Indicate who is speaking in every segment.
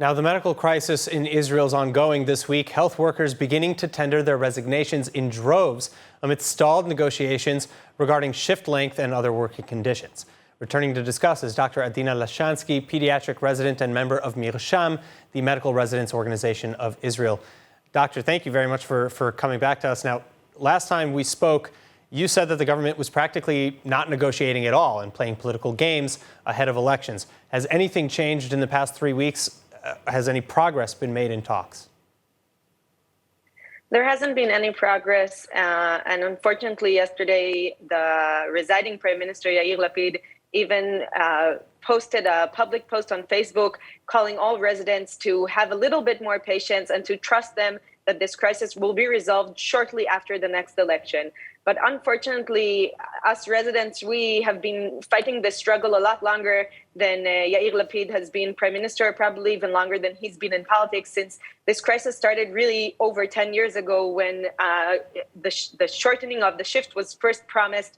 Speaker 1: Now, the medical crisis in Israel is ongoing this week. Health workers beginning to tender their resignations in droves amidst stalled negotiations regarding shift length and other working conditions. Returning to discuss is Dr. Adina Lashansky, pediatric resident and member of Mirsham, the medical residents organization of Israel. Doctor, thank you very much for coming back to us. Now, last time we spoke, you said that the government was practically not negotiating at all and playing political games ahead of elections. Has anything changed in the past 3 weeks? Has any progress been made in talks?
Speaker 2: There hasn't been any progress, and unfortunately yesterday the residing Prime Minister Yair Lapid even posted a public post on Facebook calling all residents to have a little bit more patience and to trust them that this crisis will be resolved shortly after the next election. But unfortunately, us residents, we have been fighting this struggle a lot longer than Yair Lapid has been Prime Minister, probably even longer than he's been in politics, since this crisis started really over 10 years ago when the shortening of the shift was first promised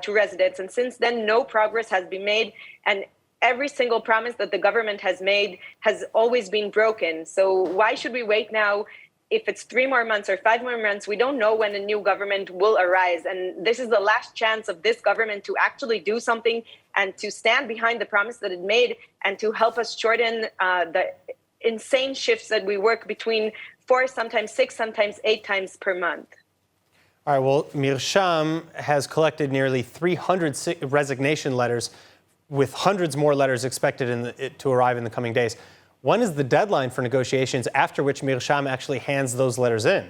Speaker 2: to residents. And since then, no progress has been made. And every single promise that the government has made has always been broken. So why should we wait now? If it's 3 more months or 5 more months, we don't know when a new government will arise. And this is the last chance of this government to actually do something and to stand behind the promise that it made and to help us shorten the insane shifts that we work between 4, sometimes 6, sometimes 8 times per month.
Speaker 1: All right, well, Mirsham has collected nearly 300 resignation letters with hundreds more letters expected to arrive in the coming days. When is the deadline for negotiations after which Mirsham actually hands those letters in?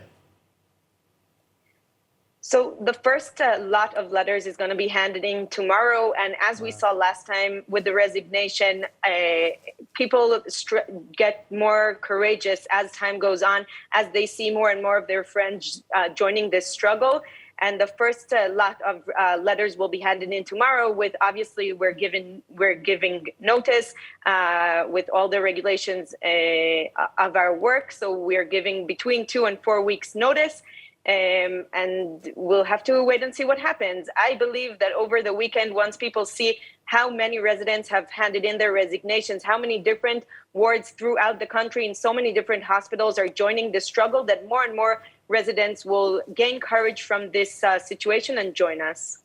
Speaker 2: So the first lot of letters is going to be handed in tomorrow. And as we saw last time with the resignation, people get more courageous as time goes on, as they see more and more of their friends joining this struggle. And the first lot of letters will be handed in tomorrow. With obviously we're giving notice with all the regulations of our work. So we're giving between 2 and 4 weeks notice. And we'll have to wait and see what happens. I believe that over the weekend, once people see how many residents have handed in their resignations, how many different wards throughout the country in so many different hospitals are joining the struggle, that more and more residents will gain courage from this situation and join us.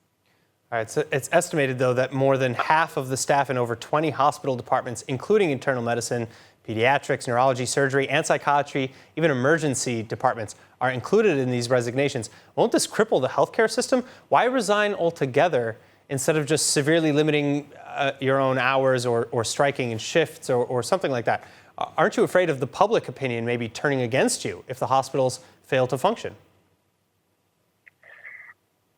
Speaker 1: All right, so it's estimated, though, that more than half of the staff in over 20 hospital departments, including internal medicine, pediatrics, neurology, surgery, and psychiatry, even emergency departments, are included in these resignations. Won't this cripple the healthcare system? Why resign altogether instead of just severely limiting your own hours or striking in shifts or something like that? Aren't you afraid of the public opinion maybe turning against you if the hospitals fail to function?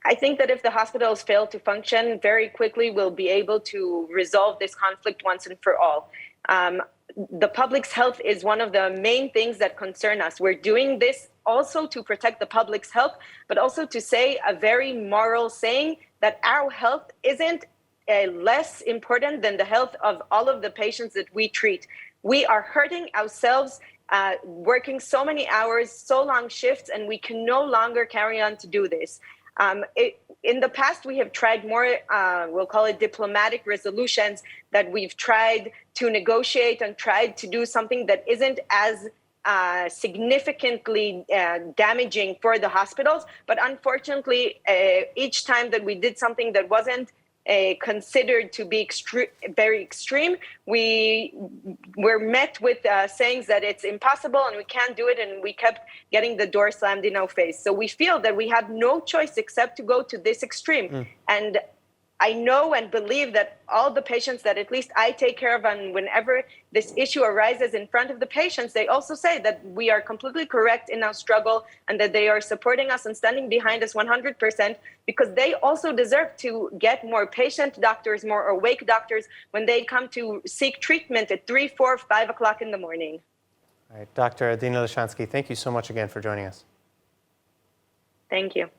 Speaker 2: I think that if the hospitals fail to function, very quickly we'll be able to resolve this conflict once and for all. The public's health is one of the main things that concern us. We're doing this also to protect the public's health, but also to say a very moral saying that our health isn't less important than the health of all of the patients that we treat. We are hurting ourselves, working so many hours, so long shifts, and we can no longer carry on to do this. In the past, we have tried more, we'll call it diplomatic resolutions, that we've tried to negotiate and tried to do something that isn't as significantly damaging for the hospitals. But unfortunately, each time that we did something that wasn't considered to be very extreme, we were met with sayings that it's impossible and we can't do it, and we kept getting the door slammed in our face. So we feel that we have no choice except to go to this extreme. And I know and believe that all the patients that at least I take care of, and whenever this issue arises in front of the patients, they also say that we are completely correct in our struggle and that they are supporting us and standing behind us 100%, because they also deserve to get more patient doctors, more awake doctors when they come to seek treatment at 3, 4, 5 o'clock in the morning.
Speaker 1: All right, Dr. Adina Lashansky, thank you so much again for joining us.
Speaker 2: Thank you.